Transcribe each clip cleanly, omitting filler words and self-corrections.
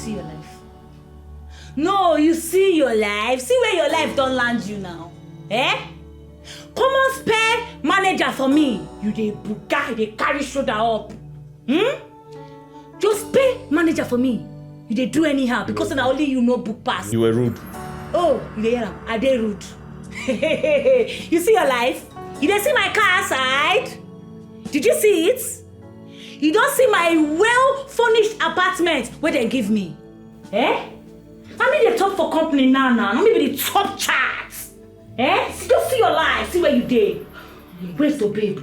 see your life. No, you see your life. See where your life don't land you now. Eh? Come on, spare manager for me. You dey buga, they carry shoulder up. Just pay manager for me. You dey do anyhow because now only you know book pass. You were rude. Oh, you dey hear am? I dey rude. You see your life? You dey see my car outside? Did you see it? You don't see my well-furnished apartment where they give me. Eh? I mean the top for company now. I mean the top charts. Eh? Just see your life. See where you did. Wait, so babe.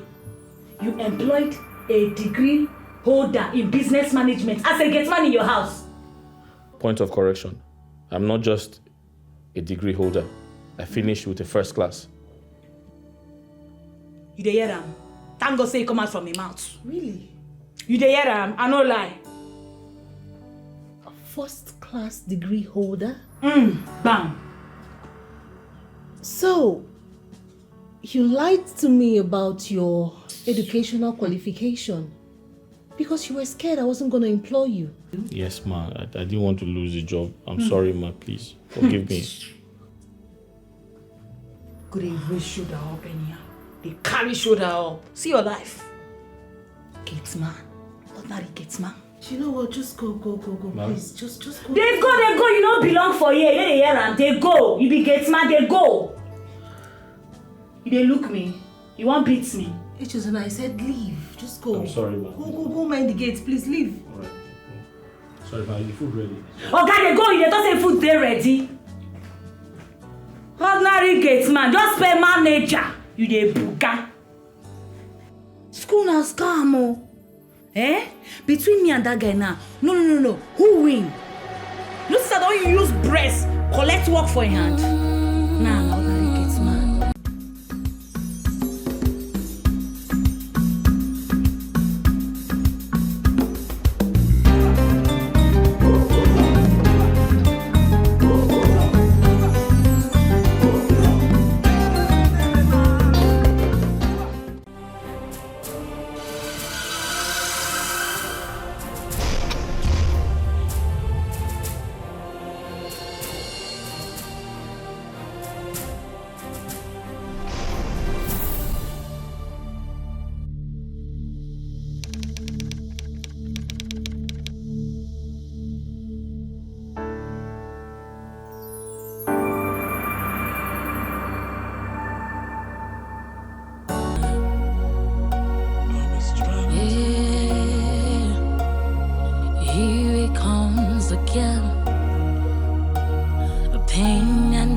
You employed a degree holder in business management as a gate man in your house. Point of correction. I'm not just a degree holder. I finished with a first class. You dey hear am? Thank God say it come out from my mouth. Really? You dey hear am? I no lie. A first-class degree holder? Bam. So, you lied to me about your educational qualification because you were scared I wasn't going to employ you. Yes, ma. I didn't want to lose the job. I'm sorry, ma. Please forgive me. Could they raise shoulder up anyhow? They carry shoulder up. See your life. Gates man. Ordinary gates man. You know what? Just go, please. Just go. They go. You don't belong for here. They hear am. They go. You be gates man. They go. You dey look me. You won't beat me. And I said leave. Just go. I'm sorry, ma. Go mind the gates, please leave. All right. Sorry, ma. Is the food ready? Okay, they go. You don't say food they ready. Ordinary gates man. Just pay manager. You dey buga. School now scam oh. Eh? Between me and that guy now. No. Who win? No, sir, don't you use breast. Collect work for your hand. Nah, ordinary gates man.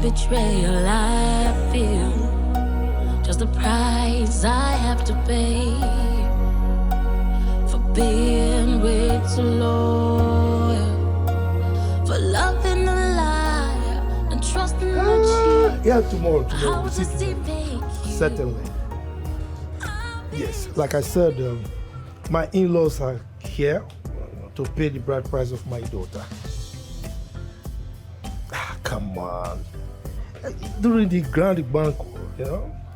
Betrayal I feel, just the price I have to pay for being way too loyal, for loving a lie and trusting a cheat. Yeah, tomorrow. How does he make you? Certainly. Yes, like I said, my in-laws are here to pay the bride price of my daughter. Come on. During the grand banquet,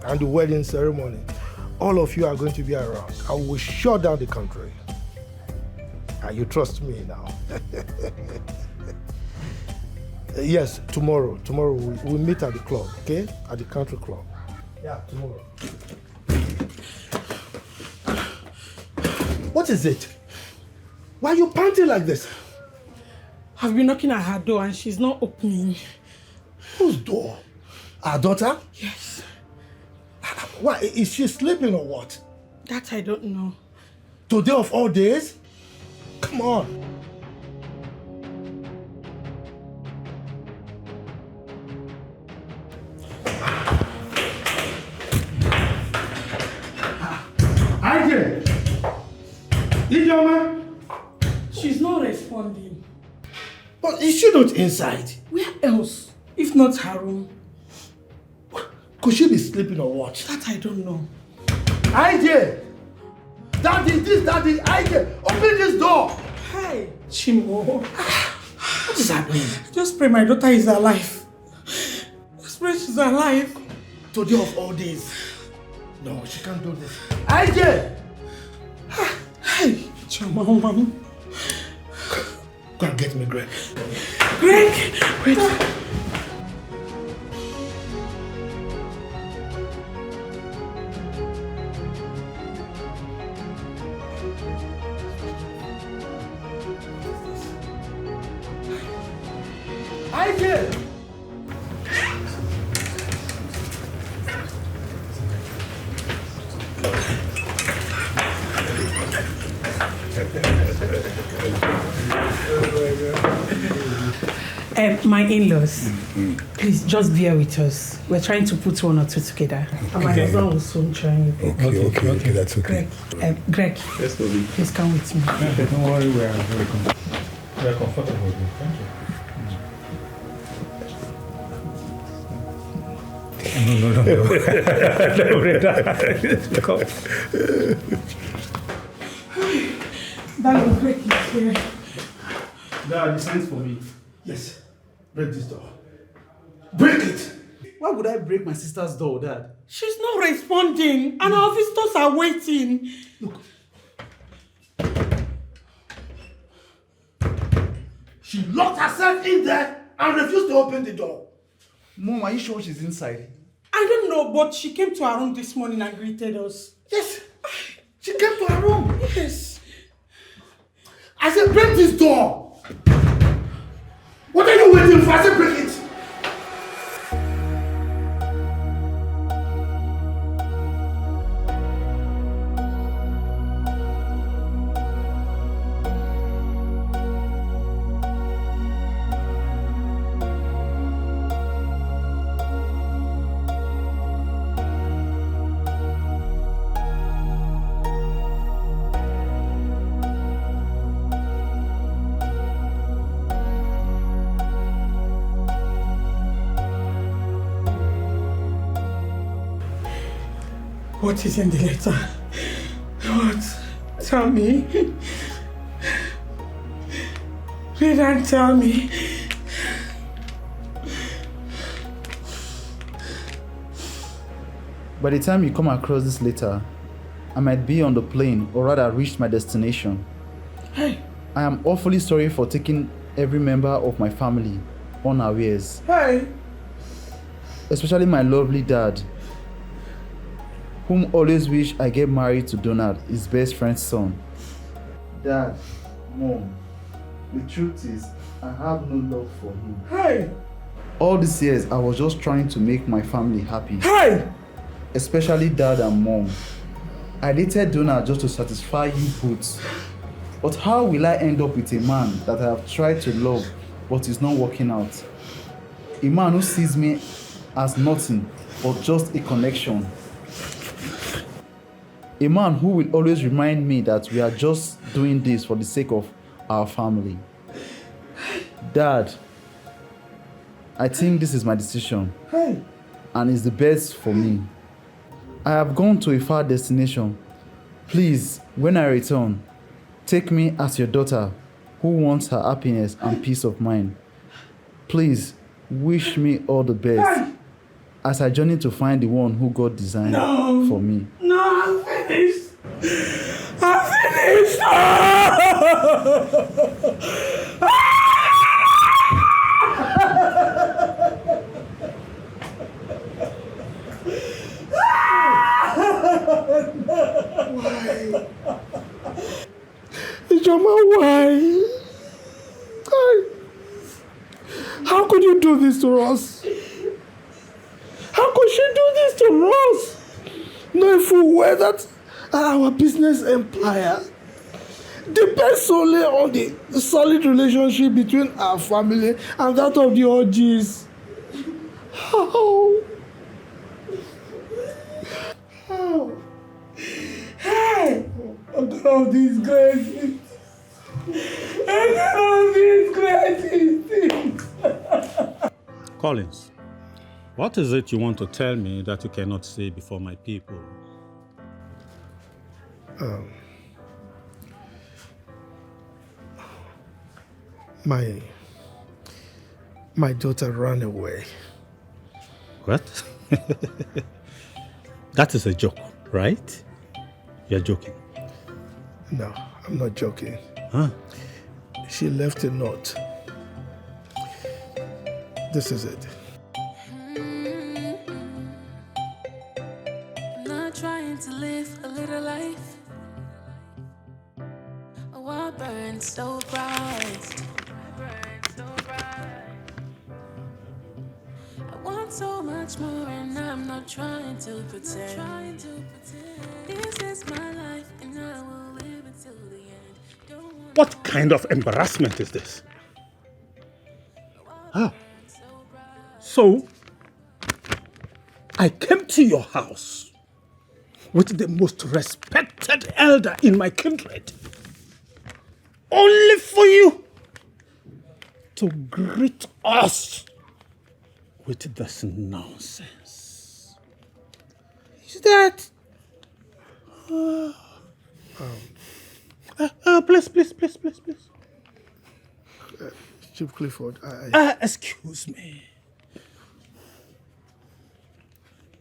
and the wedding ceremony, all of you are going to be around. I will shut down the country. You trust me now. Yes, tomorrow. Tomorrow we'll meet at the club, okay? At the country club. Yeah, tomorrow. What is it? Why are you panting like this? I've been knocking at her door and she's not opening. Whose door? Our daughter? Yes. Why? Is she sleeping or what? That I don't know. Today of all days? Come on. IJ! Ijeoma? She's not responding. But is she not inside? Where else? If not her room. Could she be sleeping or what? That I don't know. IJ! Daddy, IJ! Open this door! Hey, Chimo. What is happening? Just pray my daughter is alive. Just pray she's alive. Today of all days. No, she can't do this. IJ! Hey, Chimo, Go and get me Greg. Greg! Wait. I did. My in-laws, please just bear with us. We're trying to put one or two together. And my husband will soon join you. Okay, that's okay. Greg, Yes, Nolly. please come with me. Don't worry, we are very comfortable with you. Thank you. No. Come. Darling, Greg is here. Dad, you sent for me. Yes. Break this door. Break it! Why would I break my sister's door, Dad? She's not responding, and our visitors are waiting. Look. She locked herself in there and refused to open the door. Mom, are you sure she's inside? I don't know, but she came to our room this morning and greeted us. Yes. She came to her room. Yes. I said, break this door. What are you waiting for? I said, break it. What is in the letter? What? Tell me. Read and tell me. By the time you come across this letter, I might be on the plane or rather reached my destination. Hey. I am awfully sorry for taking every member of my family unawares. Hey. Especially my lovely dad, whom always wish I get married to Donald, his best friend's son. Dad, Mom, the truth is, I have no love for him. Hey. All these years, I was just trying to make my family happy. Hey. Especially Dad and Mom. I dated Donald just to satisfy you both. But how will I end up with a man that I have tried to love but is not working out? A man who sees me as nothing but just a connection. A man who will always remind me that we are just doing this for the sake of our family. Dad, I think this is my decision. Hey. And it's the best for me. I have gone to a far destination. Please, when I return, take me as your daughter who wants her happiness and peace of mind. Please, wish me all the best as I journey to find the one who God designed for me. No, I'm finished. I'm finished. Ijoma, why? How could you do this to us? How could she do this to us? Knowing full well that our business empire depends solely on the solid relationship between our family and that of the orgies. How? Hey. I'm gonna disgrace it. I'm gonna disgrace it. Collins, what is it you want to tell me that you cannot say before my people? My daughter ran away. What? That is a joke, right? You're joking. No, I'm not joking. Huh? She left a note. This is it. I'm not trying to live a little life. Oh, I burn so bright. I want so much more, and I'm not trying to pretend. This is my life, and I will live it till the end. What kind of embarrassment is this? So, I came to your house with the most respected elder in my kindred, only for you to greet us with this nonsense. Is that... Please. Chief Clifford, Excuse me.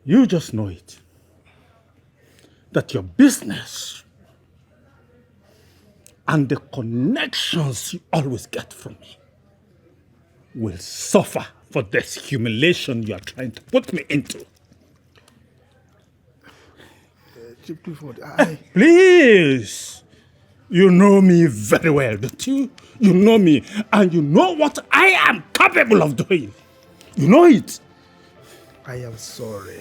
You just know it. That your business and the connections you always get from me will suffer for this humiliation you are trying to put me into. Chief Clifford, Please! You know me very well, don't you? You know me, and you know what I am capable of doing. You know it. I am sorry.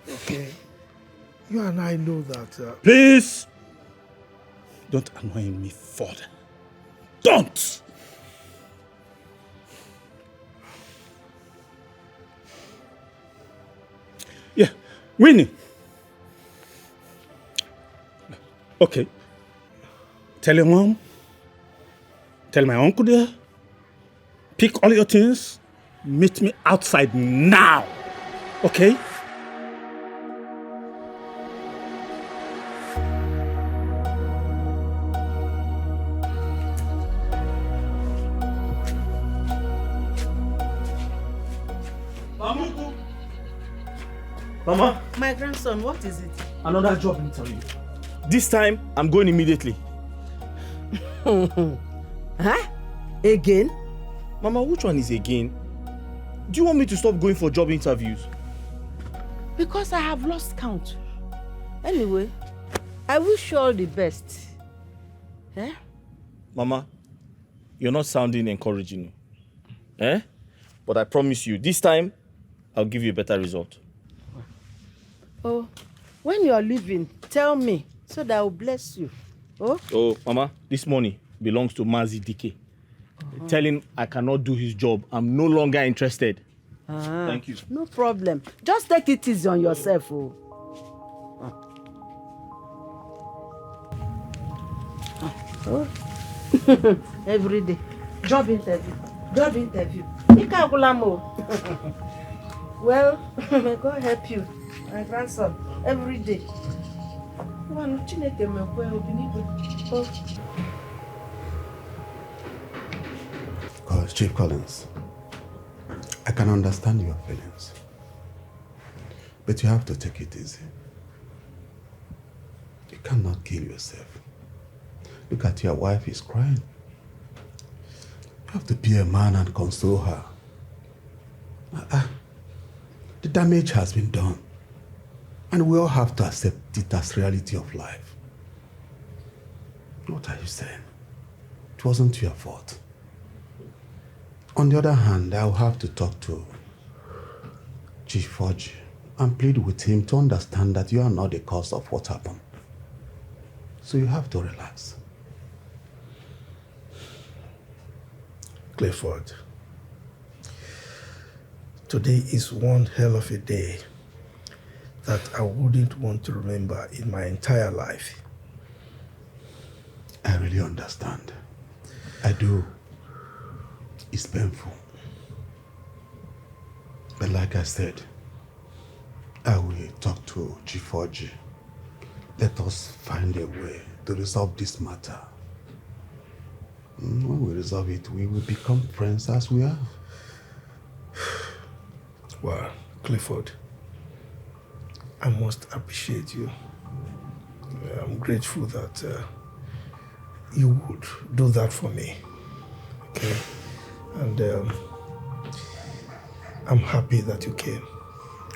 Okay? You and I know that... Please, don't annoy me further. Don't! Yeah, Winnie. Okay. Tell your mom. Tell my uncle there. Pick all your things. Meet me outside now. Okay? Mama, My grandson, what is it? another job interview. This time, I'm going immediately. Huh? Again? Mama, which one is again? Do you want me to stop going for job interviews? Because I have lost count. Anyway, I wish you all the best. Eh? Mama, you're not sounding encouraging. Eh? But I promise you, this time, I'll give you a better result. Oh, when you're leaving, tell me so that I will bless you. Oh, Mama, this money belongs to Mazi Dike. Tell him I cannot do his job. I'm no longer interested. Thank you. No problem. Just take it easy on yourself. Every day. Job interview. Well, may God help you. My grandson. Every day. Chief Collins, I can understand your feelings, but you have to take it easy. You cannot kill yourself. Look at your wife is crying. You have to be a man and console her. The damage has been done, and we all have to accept it as reality of life. What are you saying? It wasn't your fault. On the other hand, I'll have to talk to Chief Forge and plead with him to understand that you are not the cause of what happened. So you have to relax. Clifford, today is one hell of a day that I wouldn't want to remember in my entire life. I really understand. I do. It's painful. But like I said, I will talk to Chief Forge. Let us find a way to resolve this matter. When we resolve it, we will become friends as we are. Well, Clifford, I must appreciate you. I'm grateful that you would do that for me. Okay. And I'm happy that you came.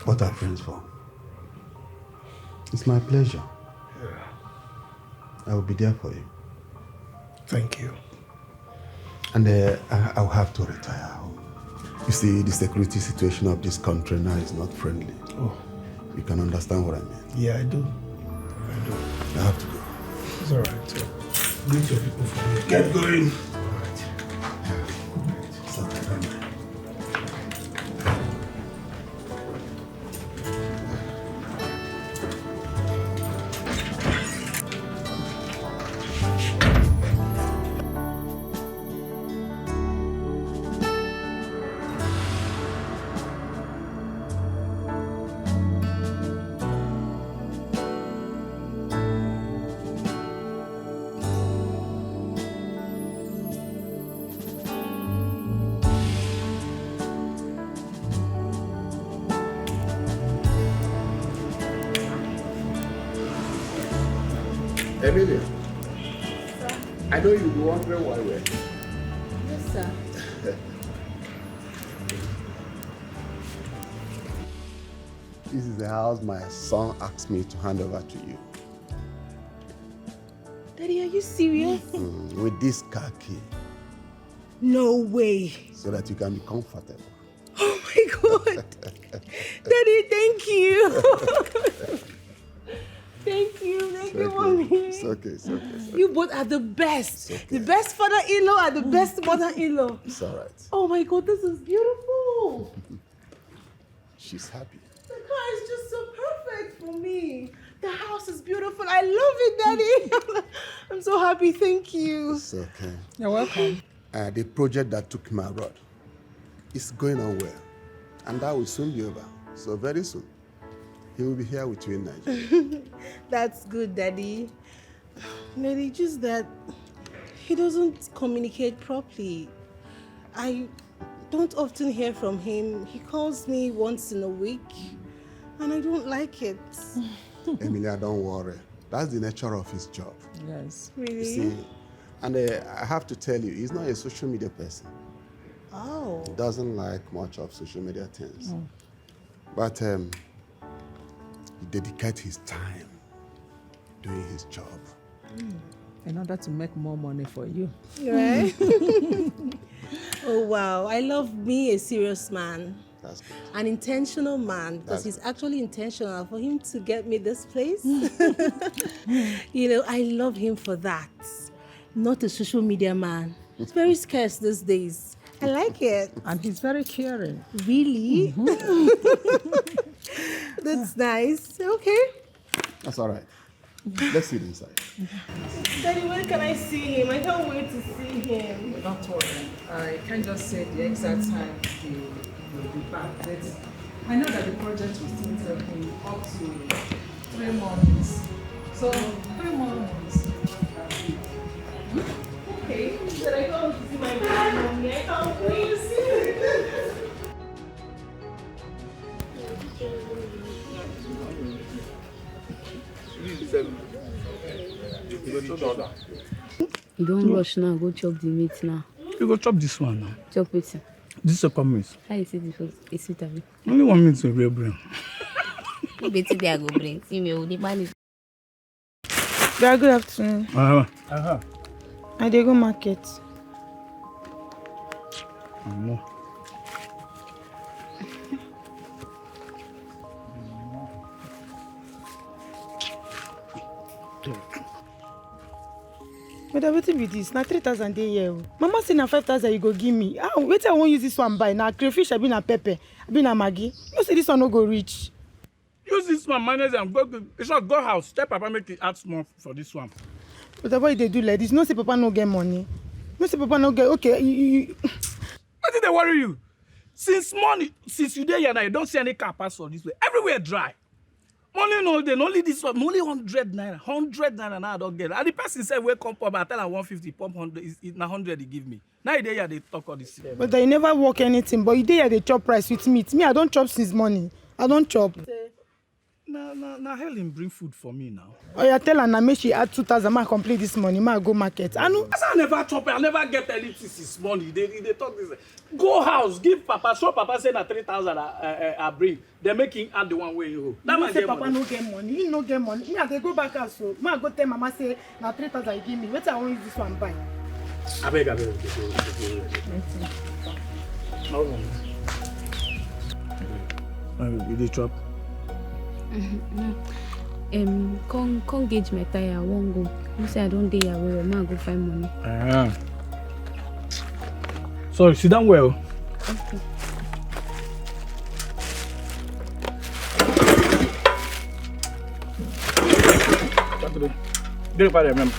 What are friends for? It's my pleasure. Yeah. I will be there for you. Thank you. And I'll have to retire. You see, the security situation of this country now is not friendly. Oh. You can understand what I mean. Yeah, I do. I have to go. It's all right. So, greet your people for me. Get going. All right. Emilia, I know you'll be wondering why we're here. Yes, sir. This is the house my son asked me to hand over to you. Daddy, are you serious? With this car key, No way. so that you can be comfortable. Oh my God. Daddy, thank you. Thank you, mommy. It's okay, it's okay. It's okay. You both are the best. Okay. The best father-in-law and the best mother-in-law. It's all right. Oh my God, this is beautiful. She's happy. The car is just so perfect for me. The house is beautiful. I love it, Daddy. I'm so happy. Thank you. It's okay. You're welcome. The project that took me abroad is going on well. And that will soon be over. So very soon, he will be here with you in Nigeria. That's good, Daddy. Daddy, just that he doesn't communicate properly. I don't often hear from him. He calls me once in a week, and I don't like it. Emilia, don't worry. That's the nature of his job. Yes. Really? You see, and I have to tell you, he's not a social media person. Oh. He doesn't like much of social media things. But he dedicates his time doing his job. In order to make more money for you. Right? Oh, wow. I love me a serious man. That's good. An intentional man, because he's actually intentional for him to get me this place. You know, I love him for that. Not a social media man. It's very scarce these days. I like it. And he's very caring. Really? That's nice. Okay. That's all right. Let's sit inside. Daddy, when can I see him? I can't wait to see him. Don't worry. I can't just say the exact time he will be back. But I know that the project will still take him up to 3 more months. So 3 more months. Okay. But I can't wait to see my mommy. I can't wait to see her. You don't rush now, go chop the meat now. You go chop this one now. Chop it. This second meat. How you see this was a sweet of it? Only 1 meat in real brain. You better there go bring. See me with the money. Yeah, good afternoon. I dey go market. No. But wetin be this? Na 3,000 dey here o. Mama say na 5,000 you go give me. Ah, wetin I wan use this one buy? Na crayfish abi na pepper abi na maggi? You know say this one no go reach. Use this one, manage and go. It's not go house. Tell Papa make it add small for this one. But why they do like this? No say Papa no get money. No say Papa no get. Okay, you. What did they worry you? Since morning, since you there here now, you don't see any car pass on this way. Everywhere dry. Money no day, only this one, only 100 naira. 100 naira now I don't get it. And the person said, "Where come pump?" I tell her 150, pump 100. It's 100 he give me. Now they here they talk all this. But I never work anything. But you dey here they chop rice with meat. Me I don't chop since morning. I don't chop. Now Helen bring food for me now. Oh, yeah, tell her now, make she add 2,000, ma complete this money, ma go market. I know. I never chop, I never get anything since money. They talk this. Go house, give Papa, show Papa say na 3,000 I bring. They make him add the one way you. That man say Papa no get money. He no get money. Me I dey go back house so. Ma go tell Mama say na 3,000 you give me. Wait I want use this one buy. I beg. You dey chop? Can't gauge my tire. I won't go. You say I don't dey away. Ma go find money. Sorry, sit down well. Okay. Get it, remember.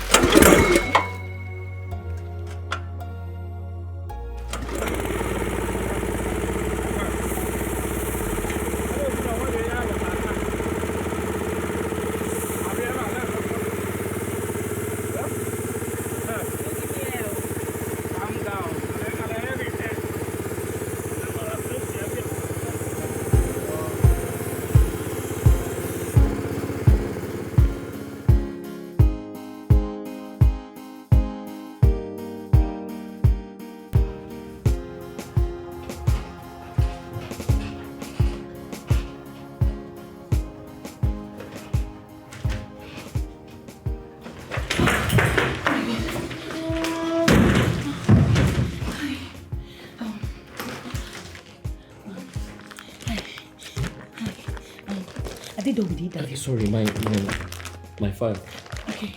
Are they done with the interview? Sorry, my file. Okay.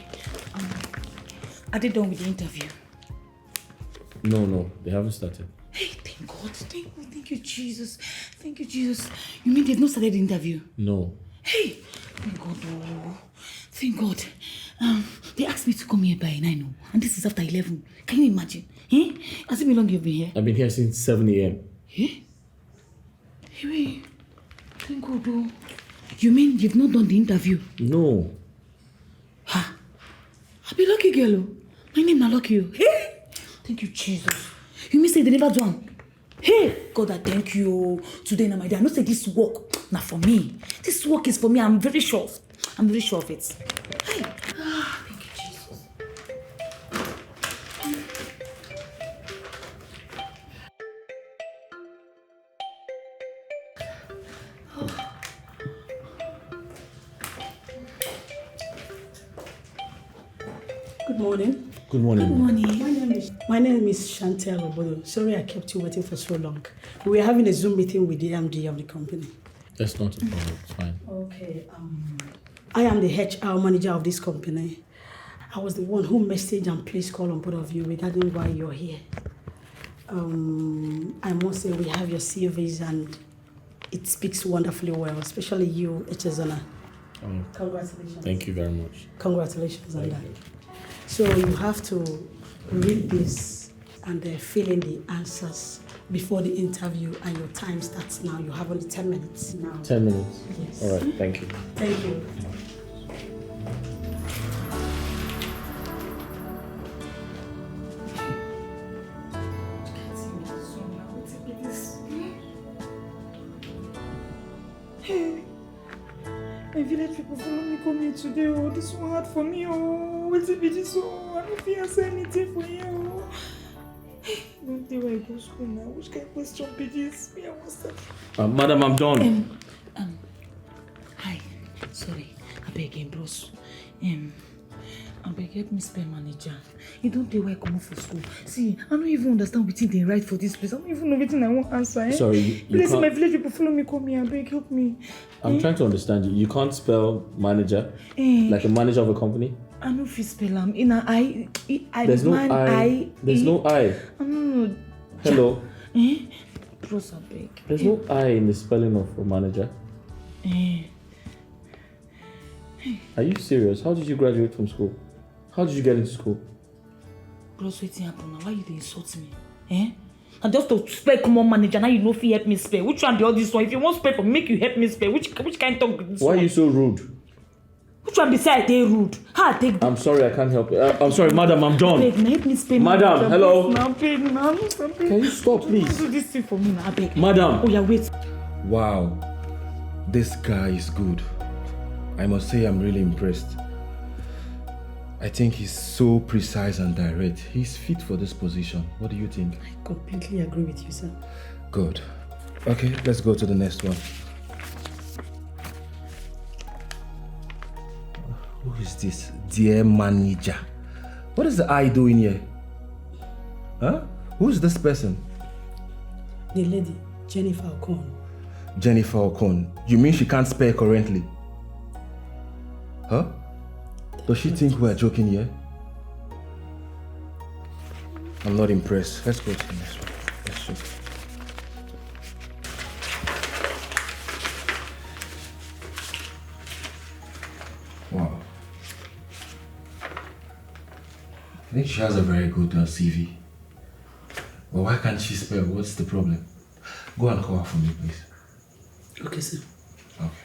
Are they done with the interview? No, they haven't started. Hey, thank God. Thank you, Jesus. Thank you, Jesus. You mean they've not started the interview? No. Hey, thank God. Oh. Thank God. They asked me to come here by 9, and this is after 11. Can you imagine? Eh? Has it been long you've been here? I've been here since 7 a.m. Eh? Hey, wait. Thank God. Oh. You mean you've not done the interview? No. Ha! I be lucky girl. Oh. My name na lucky. Hey! Thank you, Jesus. You mean say they never do one? Hey! God, I thank you. Today, na my day. I know say this work, na for me. This work is for me. I'm very sure of it. Hey! Thank you, Jesus. Good morning. Good morning. Good morning. My name is Chantel Obodo. Sorry I kept you waiting for so long. We were having a Zoom meeting with the MD of the company. That's not a problem. It's fine. Okay. I am the HR manager of this company. I was the one who messaged and placed call on both of you regarding why you're here. I must say we have your CVs and it speaks wonderfully well, especially you, Echezona. Congratulations. Thank you very much. Congratulations on that. So you have to read this and fill in the answers before the interview, and your time starts now. You have only 10 minutes now. 10 minutes? Yes. All right, thank you. Thank you. Hey, my village people follow me come here today. Oh, this one hard for me. Oh, what's it be this? Oh, I don't feel anything for you. Oh. Hey, don't think where I go school now. Which kind of question be this? Me, I want start. Madam, I'm done. Hi. Sorry. I beg him, bros. I beg help me spell manager. You don't know where I come out for school. See, I don't even understand what they write for this place. I don't even know what I want answer. Eh? Sorry, you Please, can't... my village people follow me, come here. I beg, help me. I'm trying to understand you. You can't spell manager like a manager of a company? I know if you spell them. In a I. There's no I. There's no I. No. Hello. Bros, I beg. There's no I in the spelling of a manager. Are you serious? How did you graduate from school? How did you get into school? Bros, what's happening now? Why you insult me? And just to spell common manager, now you know if you help me spell. Which one the all this one? If you want spell for me, make you help me spell. Which kind of talk this Why one? are you so rude? Which one beside they rude? How I take I'm sorry, I can't help you. I'm sorry, madam, I'm done. Beg, help me spell. Madam, hello. Can you stop, please? Do this thing for me now, I beg. Madam. Oh yeah, wait. Wow, this guy is good. I must say I'm really impressed. I think he's so precise and direct. He's fit for this position. What do you think? I completely agree with you, sir. Good. Okay, let's go to the next one. Who is this? Dear manager. What is the I doing here? Huh? Who is this person? The lady, Jennifer Okon. Jennifer Okon. You mean she can't spell currently? Huh? Does she think we're joking here? I'm not impressed. Let's go to the next one. Let's see. Wow. I think she has a very good CV. But why can't she spell? What's the problem? Go and call her for me, please. Okay, sir. Okay.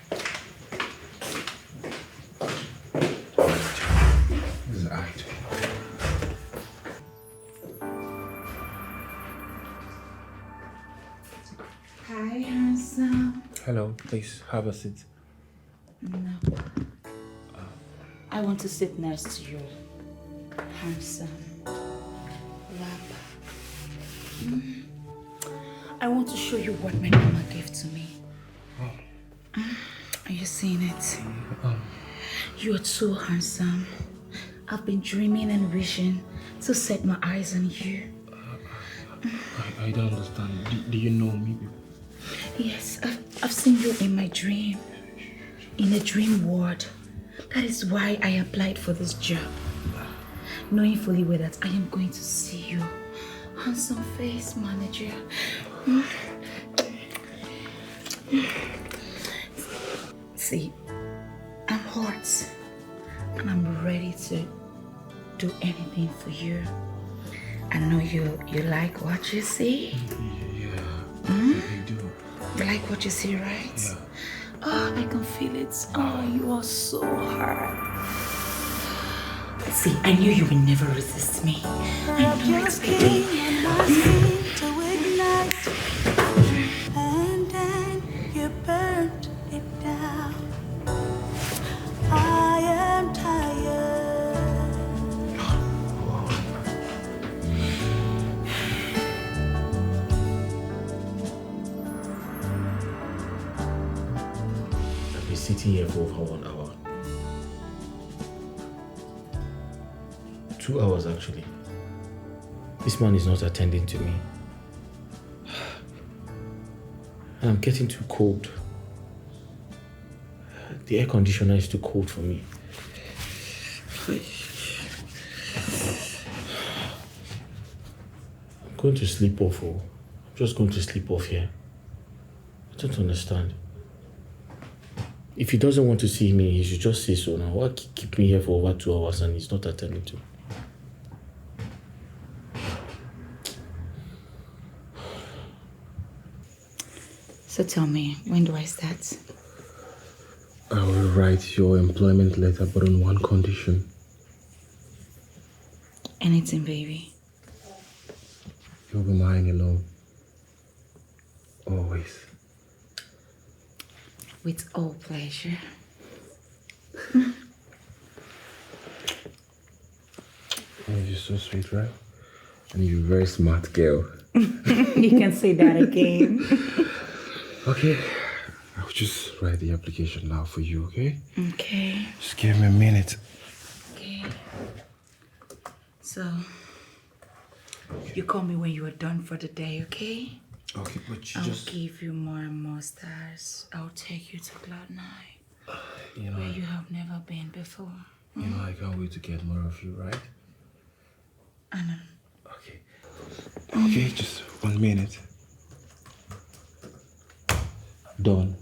This is act. Hi, handsome. Hello, please have a seat. No. I want to sit next to you. Handsome. Lap. I want to show you what my mama gave to me. Are you seeing it? You're too handsome. I've been dreaming and wishing to set my eyes on you. I don't understand. Do you know me? Yes, I've seen you in my dream. In a dream world. That is why I applied for this job. Knowing fully well that I am going to see you. Handsome face manager. See, I'm hot and I'm ready to do anything for you. I know you like what you see. Yeah, I do. You like what you see, right? Yeah. Oh, I can feel it. Oh, you are so hard. See, I knew you would never resist me. I knew it, baby. And then you burned it down. I am tired. I've been sitting here for over 1 hour. 2 hours actually. This man is not attending to me. And I'm getting too cold. The air conditioner is too cold for me. I'm going to sleep off. I'm just going to sleep off here. I don't understand. If he doesn't want to see me, he should just say so now. Why keep me here for over 2 hours and he's not attending to me? So tell me, when do I start? I will write your employment letter, but on one condition. Anything, baby. You'll be mine alone. Always. With all pleasure. Oh, you're so sweet, right? And you're a very smart girl. You can say that again. Okay. I'll just write the application now for you, okay? Okay. Just give me a minute. Okay. So, you call me when you are done for the day, okay? Okay, but you I'll just... give you more and more stars. I'll take you to Cloud9, You know, where you have never been before. you know, I can't wait to get more of you, right? I know. Okay. Okay, just 1 minute. Dawn,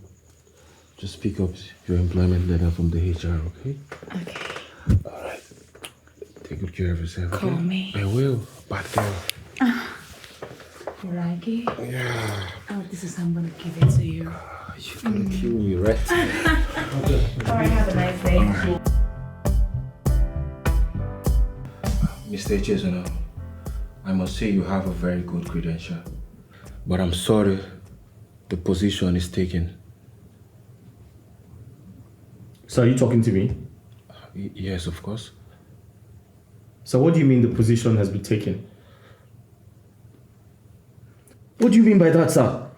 just pick up your employment letter from the HR, okay? Okay. All right. Take good care of yourself, okay? Call me. I will. Bad girl. You like it? Yeah. Oh, this is how I'm gonna give it to you. You're gonna kill me, right? Alright, have a nice day. Right. Mr. Chesona, I must say you have a very good credential. But I'm sorry, the position is taken. So are you talking to me? Yes, of course. So what do you mean the position has been taken? What do you mean by that, sir?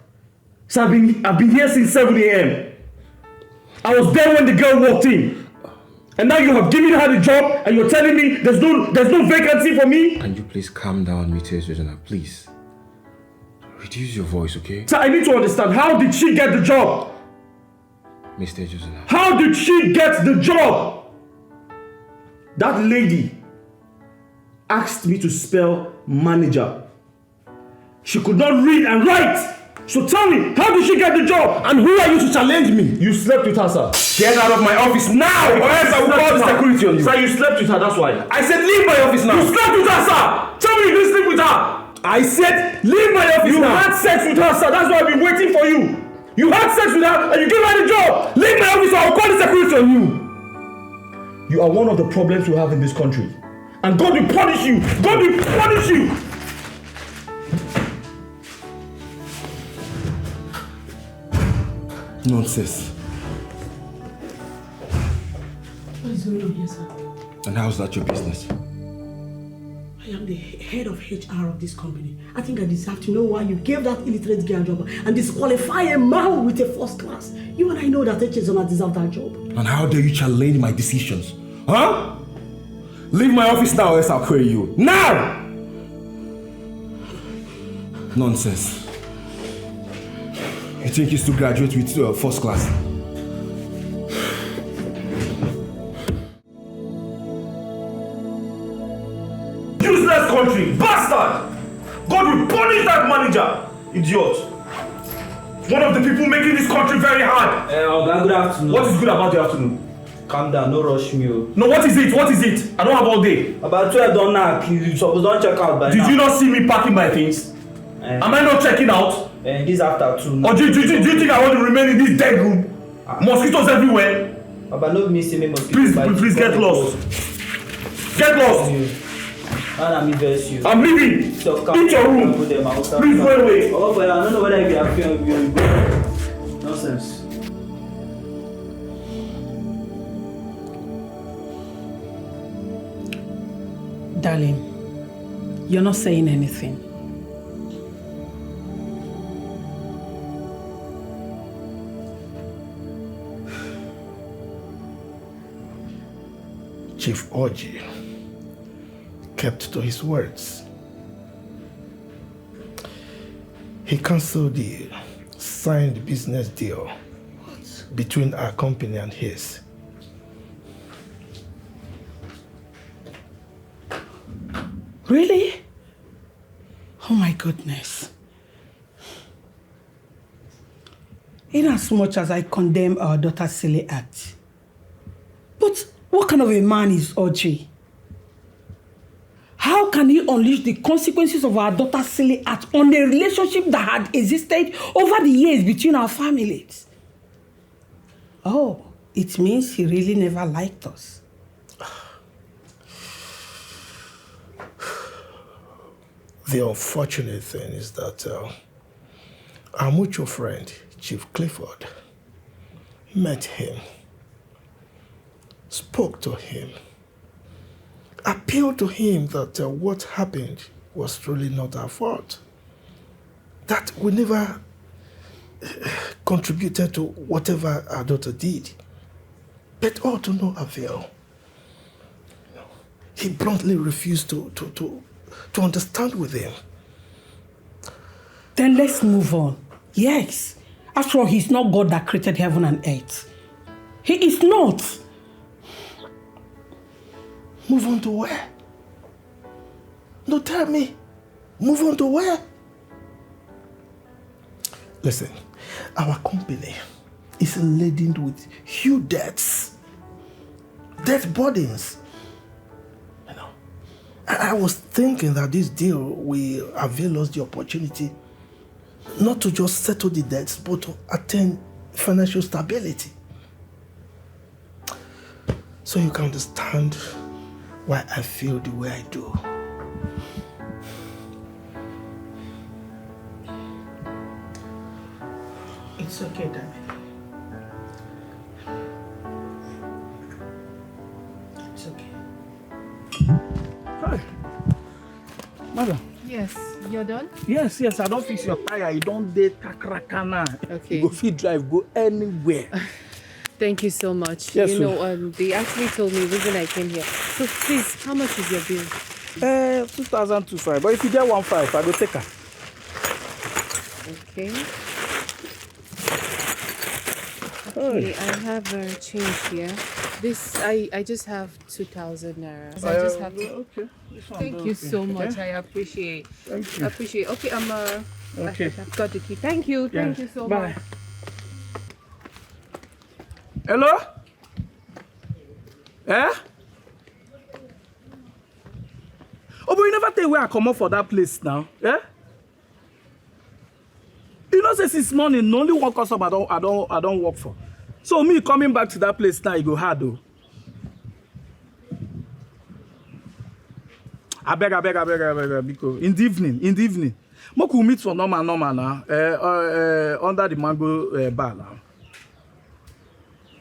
Sir, I've been here since 7 a.m. I was there when the girl walked in. And now you have given her the job and you're telling me there's no vacancy for me? Can you please calm down, Mr. Jojana, please? Reduce your voice, okay? Sir, I need to understand, how did she get the job? Mr. Jojana. How did she get the job? That lady asked me to spell manager. She could not read and write. So tell me, how did she get the job? And who are you to challenge me? You slept with her, sir. Get out of my office now, or else I will call the security on you. Sir, you slept with her, that's why. I said leave my office now. You slept with her, sir. Tell me you didn't sleep with her. I said leave my office now. You had sex with her, sir. That's why I've been waiting for you. You had sex with her and you gave her the job. Leave my office or I'll call the security on you. You are one of the problems we have in this country. And God will punish you. God will punish you. Nonsense. What is going on here, sir? And how's that your business? I am the head of HR of this company. I think I deserve to know why you gave that illiterate girl a job and disqualify a man with a first class. You and I know that H does not deserve that job. And how dare you challenge my decisions? Huh? Leave my office now or else I'll query you. Now! Nonsense. You think he's to graduate with first class? Useless country, bastard! God will punish that manager, idiot. One of the people making this country very hard. Good afternoon. What is good about the afternoon? Calm down, no rush me. No, what is it? What is it? I don't have all day. About 12 don't knock. You suppose don't check out by now. Did you not see me packing my things? Am I not checking out? This after 2. Or do you think I want to remain in this dead room? Mosquitoes everywhere. But no missing me mosquitoes. Please get lost. Get lost. I'm leaving. So eat your room. Please go away. Oh, but I don't know whether you are feeling nonsense. Darling, you're not saying anything. Chief Orji kept to his words. He cancelled the signed business deal between our company and his. Really? Oh my goodness. In as much as I condemn our daughter's silly act, but what kind of a man is Orji? How can he unleash the consequences of our daughter's silly act on a relationship that had existed over the years between our families? Oh, it means he really never liked us. The unfortunate thing is that our mutual friend, Chief Clifford, met him, spoke to him, appealed to him that what happened was truly not our fault, that we never contributed to whatever our daughter did, but all to no avail. He bluntly refused to understand with him. Then let's move on. Yes. After all, he's not God that created heaven and earth. He is not. Move on to where? No, tell me. Move on to where? Listen, our company is laden with huge debts. Debt burdens. You know, I was thinking that this deal will avail us the opportunity not to just settle the debts, but to attain financial stability. So you can understand why I feel the way I do. It's okay, darling. Madam. Yes, you're done? Yes, I don't fix your tire. You don't date kakrakana. Okay. You go fit drive, go anywhere. Thank you so much. Yes, you know, they actually told me the reason I came here. So please, how much is your bill? 2,205. But if you get 1,500, I go take her. Okay. Okay, I have change here. This I just have 2,000 naira. So I just have to. Okay. This one Thank goes you okay. so much. Okay. I appreciate. Thank you. I appreciate. Okay, Okay. I've got the key. Thank you. Yeah. Thank you so Bye. much. Hello? Eh? Oh, but you never tell where I come up for that place now. Eh? You know, say since morning, only one customer I don't work for. So me coming back to that place now, it go hard though. I beg, because in the evening. Moku meet for normal now. Under the mango bar now.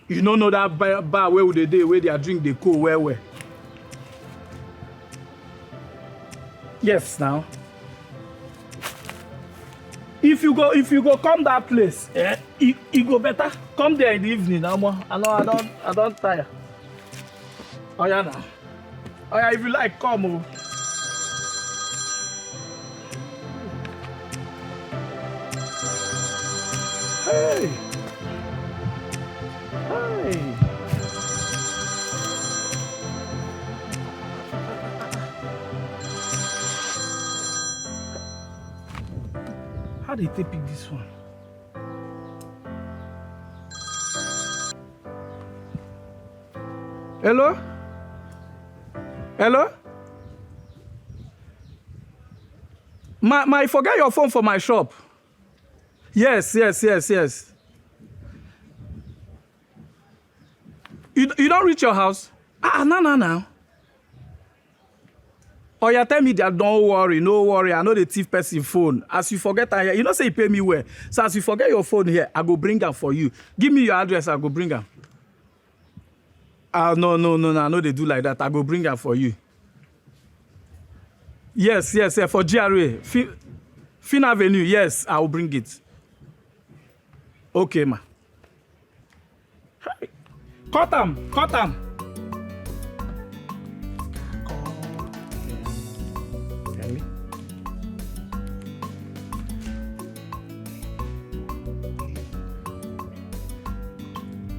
You don't know that bar where would they where they drink they cool where? Yes, now. If you go come that place, it go better. Come there in the evening now. I don't tire. Oh yeah now. Oh yeah, if you like, come. Oh. Hey. How did they pick this one? Hello? My forget your phone for my shop. Yes. You don't reach your house? No. Oh, you tell me that don't worry, no worry. I know the thief person phone. As you forget, you know say you pay me well. So as you forget your phone here, I go bring her for you. Give me your address, I go bring her. No. I know they do like that. I go bring her for you. Yes, for GRA. Fin Avenue, yes, I will bring it. Okay, ma. Cut am.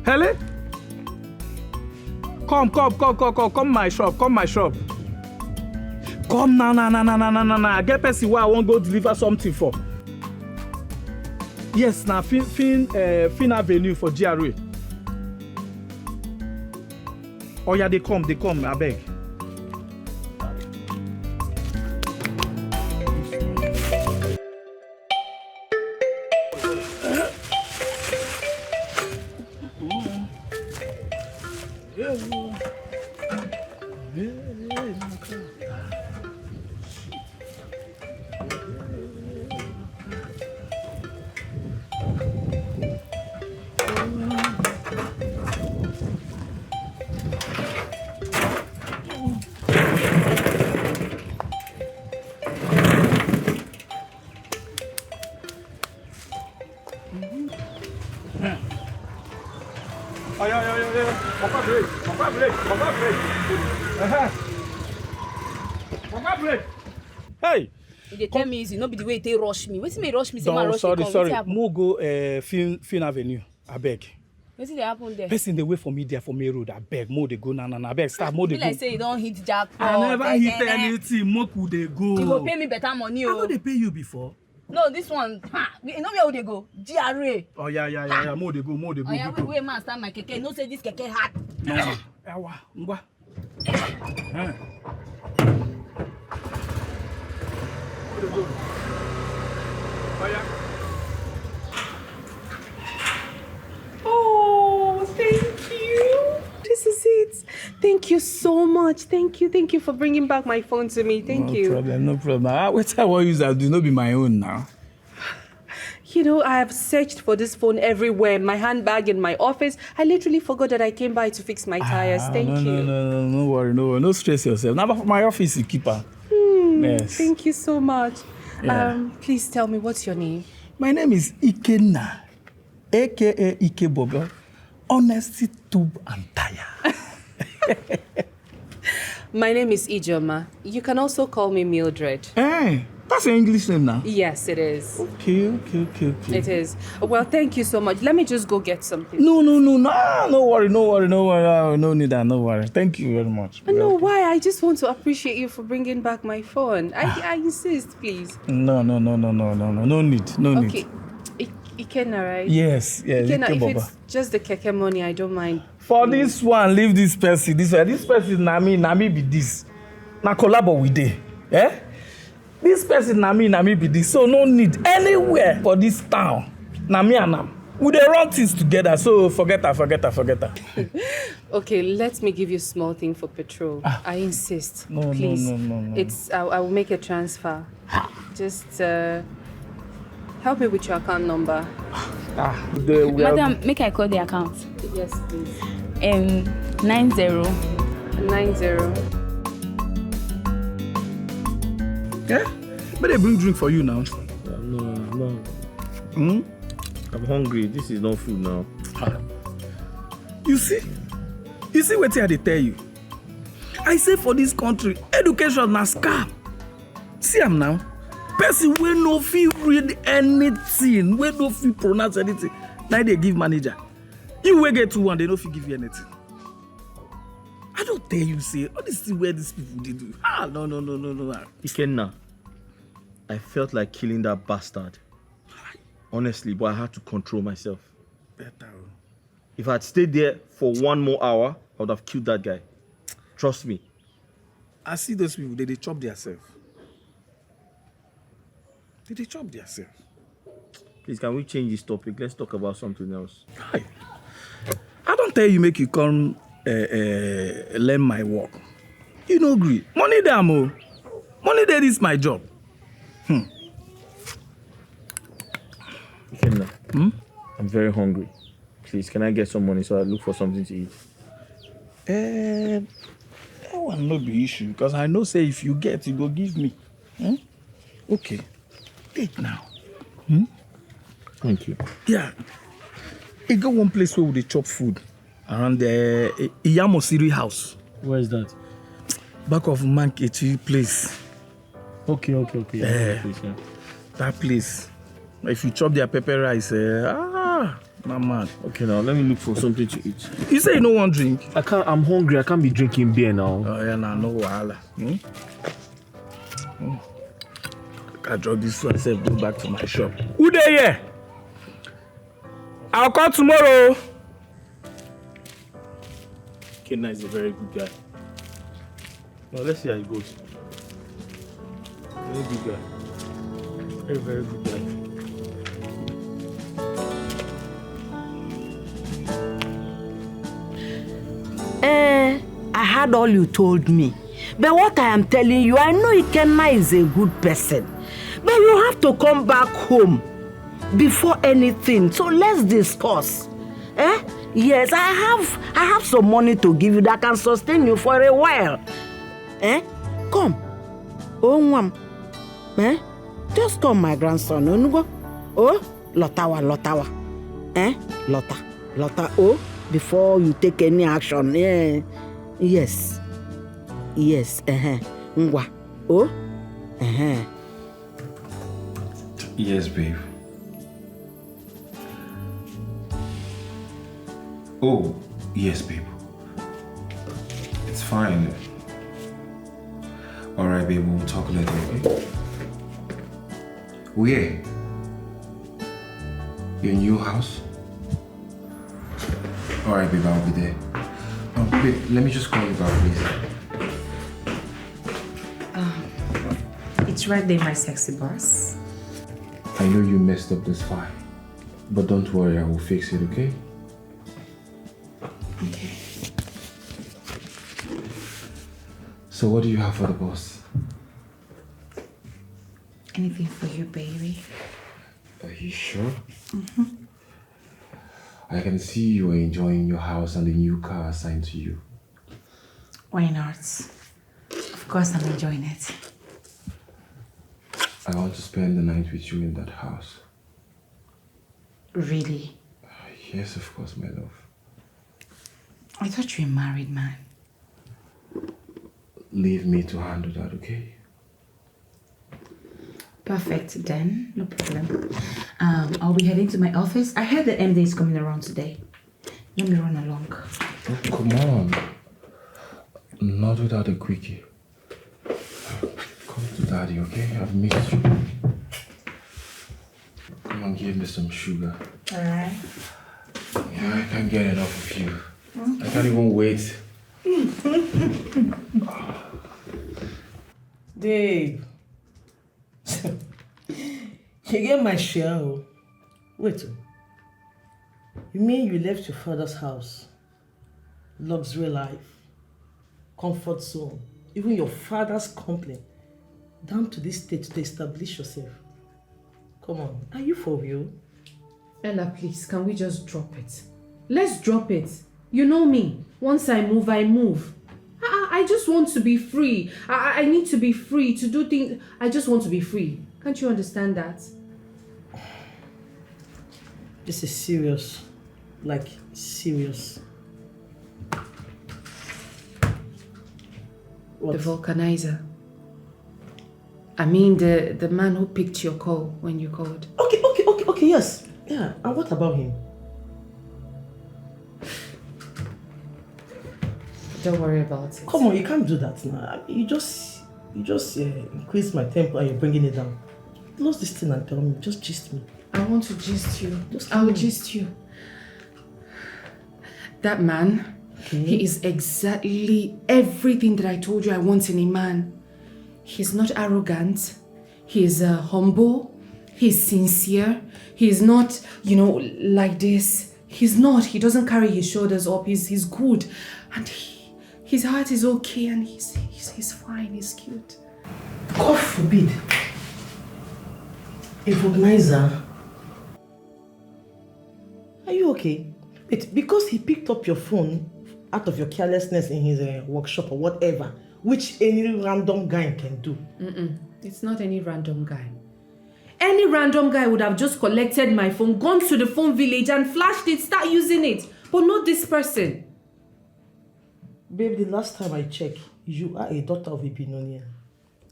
Helen? Come my shop. Come now. Get person where I won't go deliver something for. Yes, now Fin Avenue for GRA. Oh yeah, they come, I beg. Hey! You dey tell me easy, no be the way they rush me. Wetin make rush me? Say my rush Sorry. Mo go Fin Avenue. I beg. Wetin dey happen there? Person dey wait for me there for main road. I beg. Mo dey go na. I beg. Start. Mo dey go. Like say you don't hit jackpot. I never hit anything. Mo could dey go. You go pay me better money. I know they pay you before. No, this one. You know where would they go? GRA. Oh yeah. Mo dey go. Oh yeah, wait, man, start my keke. No say this keke hard. No. Ewa, ngwa. Oh, thank you. This is it. Thank you so much. Thank you for bringing back my phone to me. Thank you. No problem. What I want use that do not be my own now. You know, I have searched for this phone everywhere. My handbag in my office. I literally forgot that I came by to fix my tires. Thank you. No worry. No stress yourself. Now my office you keep her. Yes. Thank you so much. Yeah. Please tell me, what's your name? My name is Ikenna, aka Ike Bobo. Honesty, tube, and tire. My name is Ijoma. You can also call me Mildred. Hey, that's your English name now? Yes, it is. Okay. It is. Well, thank you so much. Let me just go get something. No, no worry. No need that, no worry. Thank you very much. No, why? I just want to appreciate you for bringing back my phone. I insist, please. No need. Okay. Ikenna, right? Yes, Ikenna, Ike if Baba. it's just the keke money, I don't mind. For this one, leave this person. This person na me be this. Na collabo with day. Eh? This person na me be this. So no need anywhere for this town. Na me and am. We dey run things together. So forget her. Okay, let me give you a small thing for petrol. I insist. No, please. No. It's I will make a transfer. Just help me with your account number. Madam, make I call the account. Yes, please. 90. Yeah? But they bring drink for you now. No. I'm hungry. This is not food now. You see what I tell you. I say for this country, education na scam. See am now. Person wey no fit read anything, wey no fit pronounce anything, now they give manager. You wey get 2-1, they no fit give you anything. I don't tell you, say, all this thing where these people they do. No. Ikenna, I felt like killing that bastard. Honestly, but I had to control myself. Better. If I had stayed there for 1 more hour, I would have killed that guy. Trust me. I see those people, they chop themselves. They chop themselves. Please, can we change this topic? Let's talk about something else. I don't tell you make you come learn my work. You no agree. Money there, mo. Money there is my job. Ikenna, I'm very hungry. Please, can I get some money so I look for something to eat? That one no be issue, because I know say if you get, you go give me. Okay. Take now. Thank you. Yeah. You go one place where they chop food around the Iyamosiri house. Where is that? Back of Mankechi place. Okay. Yeah. That place. If you chop their pepper rice, my man. Okay, now let me look for something to eat. You say you don't want drink? I'm hungry. I can't be drinking beer now. Oh yeah, no wahala. I drop this one, say go back to my shop. Who there here? I'll call tomorrow. Ikenna is a very good guy. Now let's see how it goes. Very good guy. Very good guy. I heard all you told me. But what I am telling you, I know Ikenna is a good person. But you have to come back home before anything. So let's discuss. Yes, I have some money to give you that can sustain you for a while. Come. Oh, just come, my grandson. Oh, Lotawa. Lota. Oh, before you take any action. Yes. Ngwa. Oh. Yes, babe. Oh, yes, babe. It's fine. Alright, babe, we'll talk later, okay? Where? Your new house? Alright, babe, I'll be there. Babe, let me just call you back, please. It's right there, my sexy boss. I know you messed up this file, but don't worry, I will fix it, okay? Okay. So what do you have for the boss? Anything for you, baby. Are you sure? I can see you are enjoying your house and the new car assigned to you. Why not? Of course I'm enjoying it. I want to spend the night with you in that house. Really? Yes, of course, my love. I thought you were a married man. Leave me to handle that, okay? Perfect, then. No problem. I'll be heading to my office. I heard the MD is coming around today. Let me run along. Oh, come on. Not without a quickie. Come to daddy, okay? I've missed you. Come on, give me some sugar. Alright. Yeah, I can't get enough of you. I can't even wait. Dave. You get my share. Wait. You mean you left your father's house? Luxury life, comfort zone, even your father's company, down to this state to establish yourself. Come on, are you for real? Ella, please, can we just drop it? Let's drop it. You know me. Once I move, I move. I just want to be free. I need to be free to do things. I just want to be free. Can't you understand that? This is serious. Like, serious. What? The vulcanizer. I mean, the man who picked your call when you called. Okay, yes. Yeah, and what about him? Don't worry about it. Come on, you can't do that now. You just increase my temper and you're bringing it down. Close this thing and tell me. Just gist me. I want to gist you. I'll gist you. That man, he is exactly everything that I told you I want in a man. He's not arrogant. He's humble. He's sincere. He's not, like this. He's not. He doesn't carry his shoulders up. He's good. And his heart is okay and he's fine. He's cute. God forbid. A vulcanizer. Are you okay? Wait, because he picked up your phone out of your carelessness in his workshop or whatever, which any random guy can do. It's not any random guy. Any random guy would have just collected my phone, gone to the phone village and flashed it, start using it. But not this person. Babe, the last time I checked, you are a daughter of a billionaire.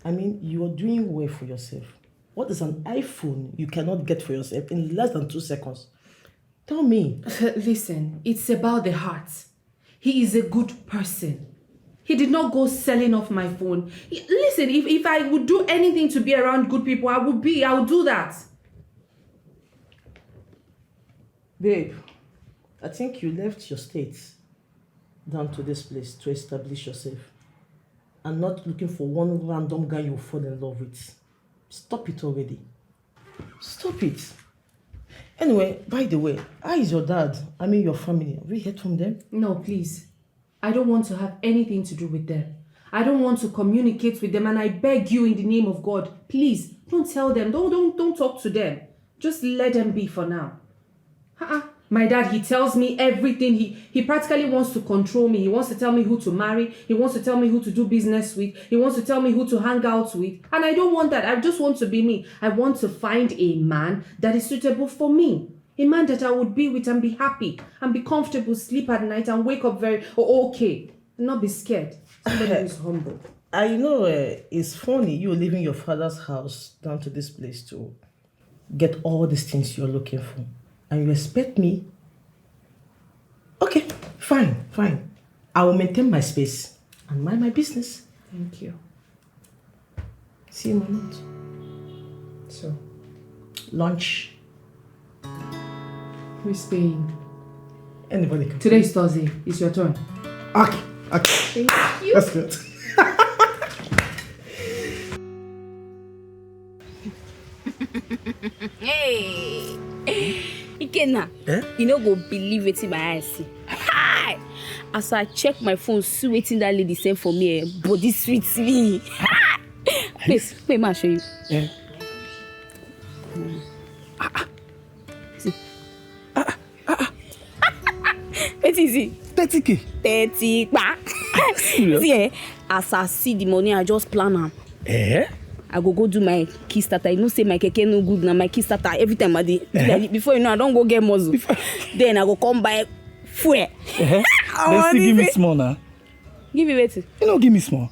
I mean, you are doing well for yourself. What is an iPhone you cannot get for yourself in less than 2 seconds? Tell me. Listen, it's about the heart. He is a good person. He did not go selling off my phone. Listen, if I would do anything to be around good people, I would do that. Babe, I think you left your state down to this place to establish yourself and not looking for one random guy you fall in love with. Stop it already. Stop it. Anyway, by the way, how is your dad? I mean your family. Have we heard from them? No, please. I don't want to have anything to do with them. I don't want to communicate with them, and I beg you in the name of God, please, don't tell them. Don't talk to them. Just let them be for now. My dad, he tells me everything. He practically wants to control me. He wants to tell me who to marry. He wants to tell me who to do business with. He wants to tell me who to hang out with. And I don't want that. I just want to be me. I want to find a man that is suitable for me. A man that I would be with and be happy and be comfortable, sleep at night and wake up very okay. And not be scared. Somebody who is humble. I know it's funny you leaving your father's house down to this place to get all these things you're looking for. And you expect me? Okay, fine. I will maintain my space and mind my business. Thank you. See you in a minute. So? Lunch. Who's staying? Anybody can. Today is Thursday. It's your turn. Okay. Thank you. That's good. Hey! Ikenna, you no go believe wetin my eyes see. Hi! As I check my phone, see wetin that lady send for me, body sweet me. Please, wait, ma show you. Yeah. See. What is it? 30K. 30 ba. See, as I see the money, I just plan am. I go do my key starter. You know, say my keke no good now. My key starter every time I do. Before you know, I don't go get muzzle. Then I go come buy fuel. Then still give me small now. Give me wait. You know, give me small.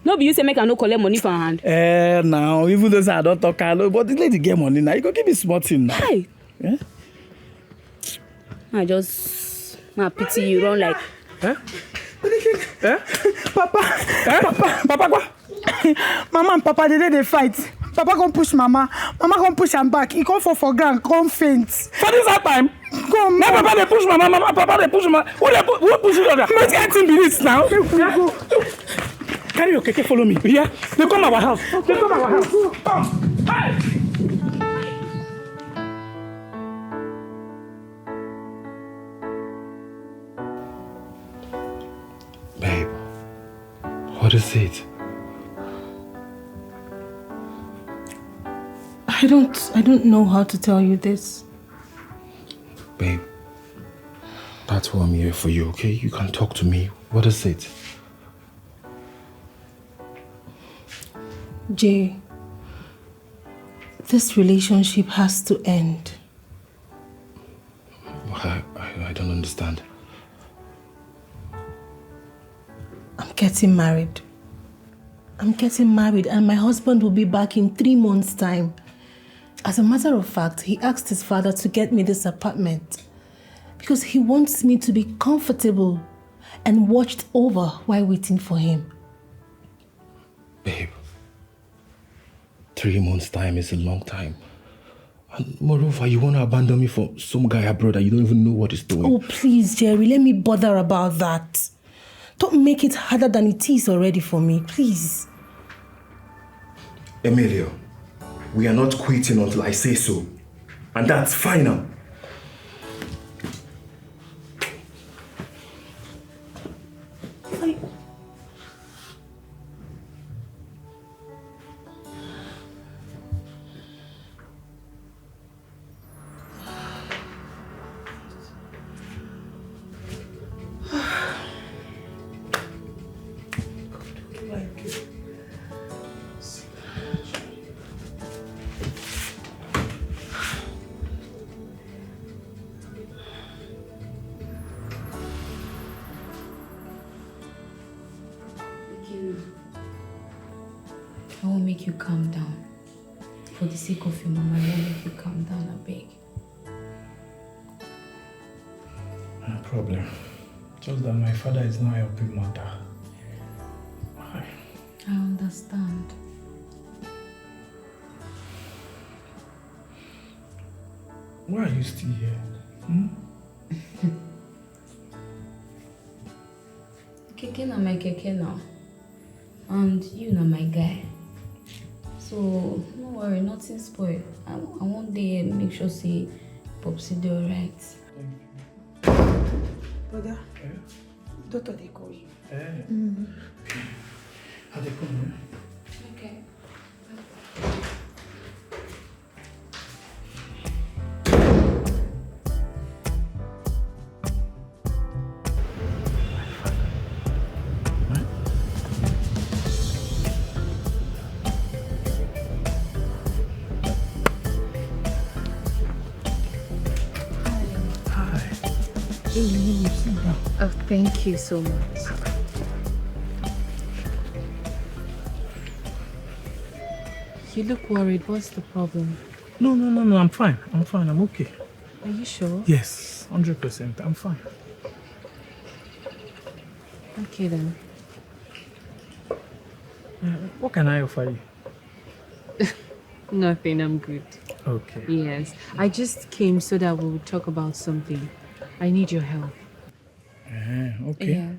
No, be you say make I no collect money for hand. Now even though I don't talk, I know, but the lady get money now. You go give me small thing now. Hi. Yeah? I pity you run like. Papa, Mama and Papa, they fight. Papa come push Mama. Mama come push him back. He come fall for ground, come faint. For this time? Come. Now Papa they push Mama, Papa they push Mama. Who push each other? Let's get in minutes now. Carry your keke, follow me. Yeah? They come our house. Come. Hey! Babe, what is it? I don't know how to tell you this. Babe, that's why I'm here for you, okay? You can talk to me. What is it? Jay, this relationship has to end. I don't understand. I'm getting married and my husband will be back in 3 months' time. As a matter of fact, he asked his father to get me this apartment because he wants me to be comfortable and watched over while waiting for him. Babe, 3 months' time is a long time. And moreover, you want to abandon me for some guy abroad that you don't even know what he's doing. Oh, please, Jerry, let me bother about that. Don't make it harder than it is already for me, please. Emilio, we are not quitting until I say so. And that's final. I won't make you calm down. For the sake of your mama, I won't make you calm down, I beg. No problem. Just that my father is not helping matter. Why? I understand. Why are you still here? Keke na my keke now. And you know my guy. So, no worry, nothing spoil. I want to make sure say Popsy do alright. Brother, doctor they call you. How they come? Okay. Oh, thank you so much. You look worried. What's the problem? No, I'm fine. I'm okay. Are you sure? Yes, 100%. I'm fine. Okay then. What can I offer you? Nothing, I'm good. Okay. Yes. I just came so that we would talk about something. I need your help. Okay. Yeah.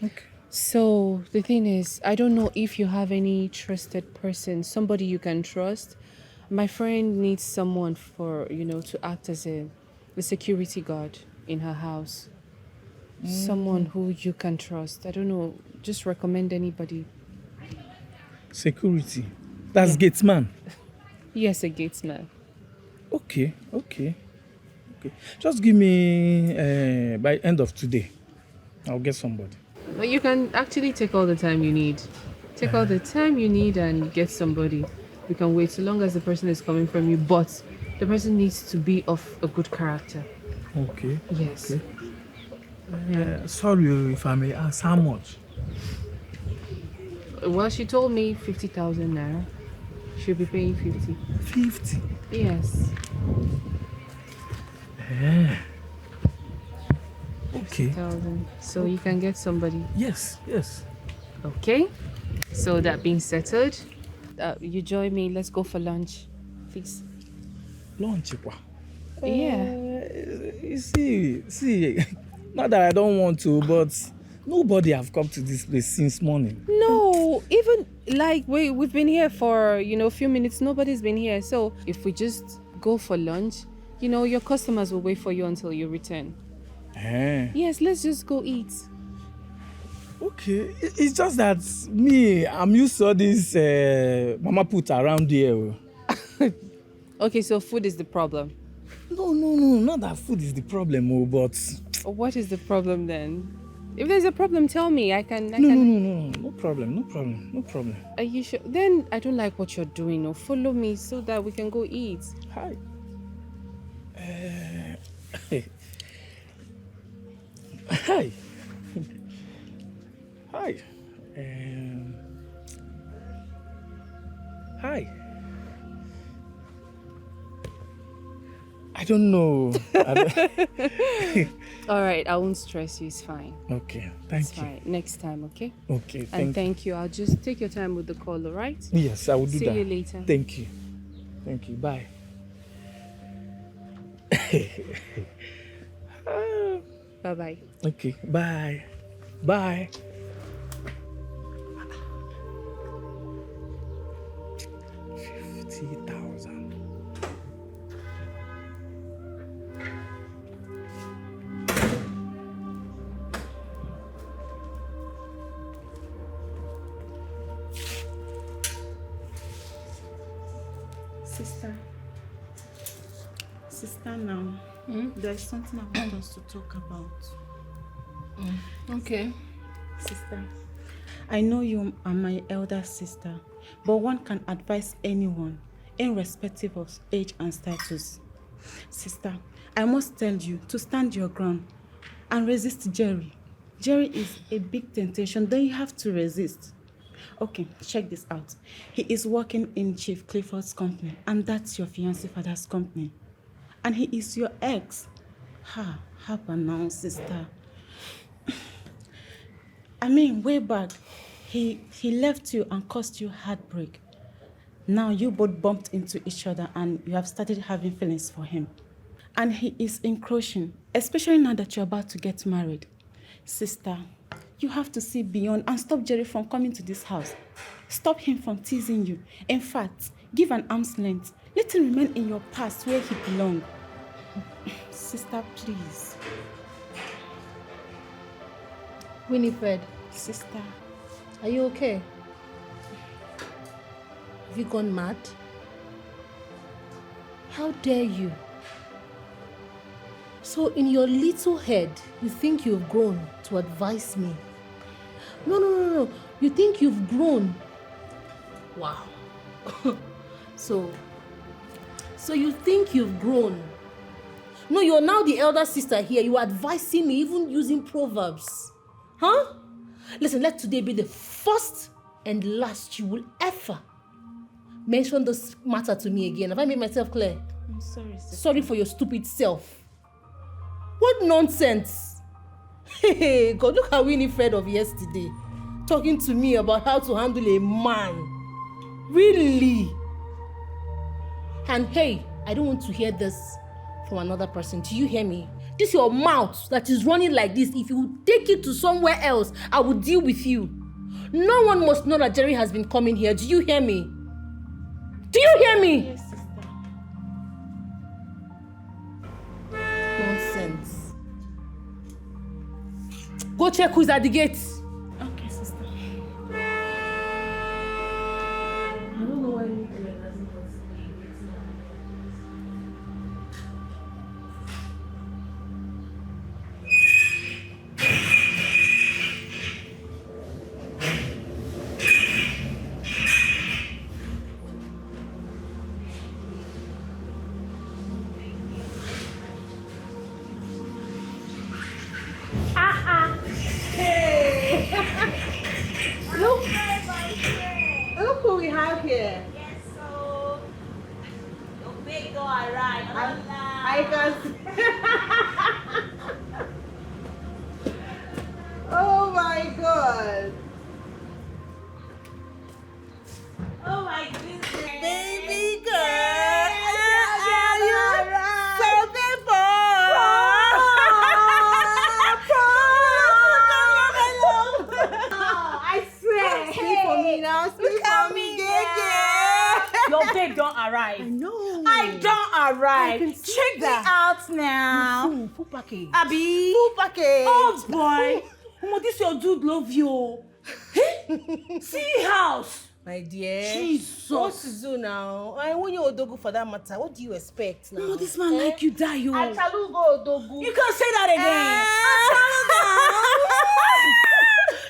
Okay. So the thing is, I don't know if you have any trusted person, somebody you can trust. My friend needs someone for, to act as a security guard in her house. Someone who you can trust. I don't know, just recommend anybody. Security. That's gatesman. Yes, a gatesman. Okay. Just give me by end of today. I'll get somebody. But you can actually take all the time you need. Take all the time you need and get somebody. We can wait so long as the person is coming from you, but the person needs to be of a good character. Okay. Yes. Okay. Sorry if I may ask, how much? Well, she told me 50,000 naira. She'll be paying 50. 50? Yes. Yeah. Okay. 50,000. So you can get somebody. Yes, yes. Okay. So that being settled, you join me. Let's go for lunch, please. Lunch, Yeah. You see, not that I don't want to, but nobody have come to this place since morning. No, even like we've been here for a few minutes. Nobody's been here. So if we just go for lunch, your customers will wait for you until you return. Yes, let's just go eat. Okay, it's just that I'm used to all this mama put around here. Okay, so food is the problem. No, not that food is the problem, but what is the problem then? If there's a problem, tell me. I can. No problem. Are you sure? Then I don't like what you're doing. No, follow me so that we can go eat. Hi. Hi. Hi. Hi. I don't know. All right, I won't stress you. It's fine. Okay, thank you. Fine. Next time, okay? Okay, thank you. I'll just take your time with the call, all right? Yes, I will do that. See you later. Thank you. Bye. Bye-bye. Okay, bye. 50,000. Sister now, there's something I want us to talk about. Okay. Sister, I know you are my elder sister, but one can advise anyone, irrespective of age and status. Sister, I must tell you to stand your ground and resist Jerry. Jerry is a big temptation, then you have to resist. Okay, check this out. He is working in Chief Clifford's company, and that's your fiancé father's company. And he is your ex. Happen now, sister. I mean, way back, he left you and caused you heartbreak. Now you both bumped into each other and you have started having feelings for him. And he is encroaching, especially now that you're about to get married. Sister, you have to see beyond and stop Jerry from coming to this house. Stop him from teasing you. In fact, give an arm's length. Let him remain in your past where he belongs. Sister, please. Winifred. Sister. Are you okay? Have you gone mad? How dare you? So in your little head, you think you've grown to advise me. No. You think you've grown. Wow. So you think you've grown. No, you're now the elder sister here. You are advising me, even using proverbs. Huh? Listen, let today be the first and last you will ever mention this matter to me again. Have I made myself clear? I'm sorry, sister. Sorry for your stupid self. What nonsense. Hey, God, look at Winifred of yesterday talking to me about how to handle a man. Really? And hey, I don't want to hear this from another person. Do you hear me? This your mouth that is running like this. If you take it to somewhere else, I will deal with you. No one must know that Jerry has been coming here. Do you hear me? Do you hear me? Yes, sister. Nonsense. Go check who's at the gate. Okay, sister. I don't know why you hasn't alright. I can see. Oh my God. Oh my goodness. Baby girl. Your babe don't arrive. I know. I don't arrive. Check me out now. Full package. Abby. Full package. Oh boy. Omo, this your dude love you. See house. My dear. Jesus. What to do now? I want you Odogu for that matter. What do you expect now? Oh, this man like you die, yo. Achalugo Odogu. You can't say that again.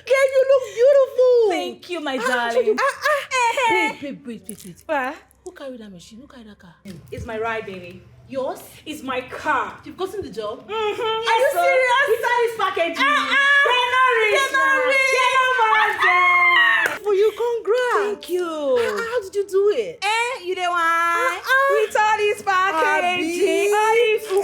Girl, you look beautiful. Thank you, my darling. Wait. Who carried that machine? Who carried that car? It's my ride, baby. Yours? It's my car. You've gotten the job? Are you serious? Without this package, they're not rich. For you, congrats. Thank you. How did you do it? You the one. With all this packaging, all this full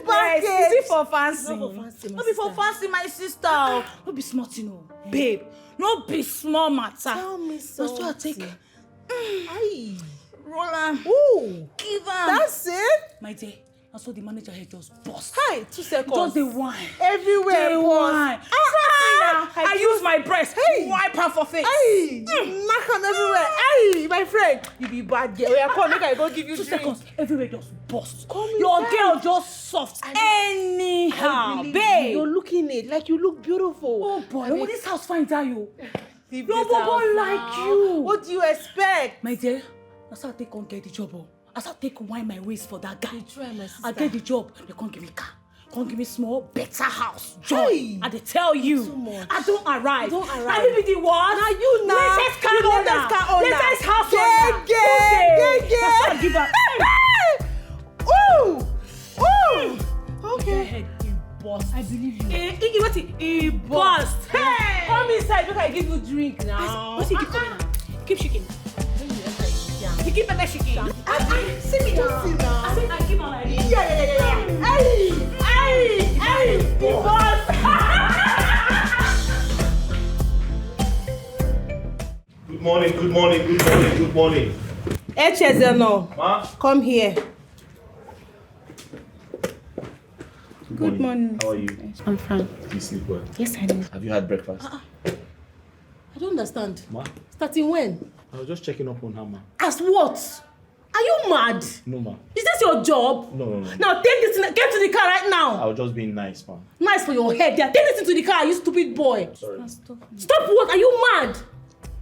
package. Is it for fancy? Not for fancy, Not be for fancy, my sister. Not be smart, you know. Babe, no be small matter. Tell me something. That's what I take. Aye. Roland. Ooh. Give am. That's it? My dear, that's what the manager here just bust. Hi, 2 seconds. Just the wine. Everywhere. The wine. I use my breast. Hey. Wipe her for face. Hey. Knock on everywhere. Hey, my friend. You be bad girl. Yeah, come, make I go give you 2 drink. seconds. Everywhere just bust. Come Your inside. girl just soft. Anyhow, babe. You're looking it like you look beautiful. Oh boy, oh, this house finds out you. Your Your bobo like you. What do you expect? My dear, that's how I take on get the job. That's how I take wind my waist for that guy. You try, my sister. I get the job. They can't give me car. Can't give me small, better house. Joy. Hey. I they tell you. Too much. I don't arrive. You don't arrive. I will be the what? Now you now. Latest car You owner. latest car owner. Latest house Yeah, owner. yeah. That's how I give her. Ooh. Okay. Head, he bust. I believe you. He bust. Hey. Come inside. Look, I give you drink now. What's he keep coming now? Keep shaking. You keep on shaking. See me now. I said I keep on like this. Yeah. Hey. He bust. Good morning. Echezeno. Ma? Come here. Good morning. How are you? I'm fine. Do you sleep well? Yes, I do. Have you had breakfast? I don't understand. Ma? Starting when? I was just checking up on her, ma. As what? Are you mad? No, ma. Is this your job? No. Now take this, get to the car right now. I was just being nice, ma. Nice for your head. Yeah, take this into the car, you stupid boy. Sorry. Stop what? Are you mad?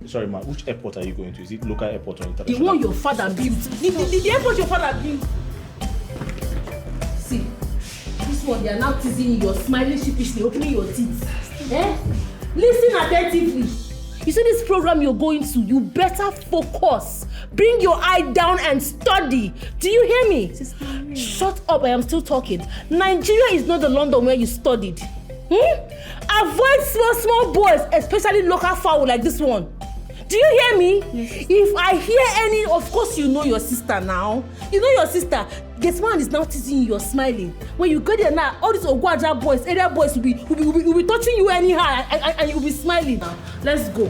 Sorry, ma. Which airport are you going to? Is it local airport or The international? one your father built. The airport your father built. See, this one, they are now teasing you. You're smiling sheepishly, opening your teeth. Listen attentively. You see this program you're going to, you better focus. Bring your eye down and study. Do you hear me? Shut up, I am still talking. Nigeria is not the London where you studied. Avoid small boys, especially local fowl like this one. Do you hear me? Yes. If I hear any, of course you know your sister now. You know your sister. This man is now teasing you, you're smiling. When you go there now, all these Ogwaja boys, area boys will be touching you anyhow and you'll be smiling. Let's go.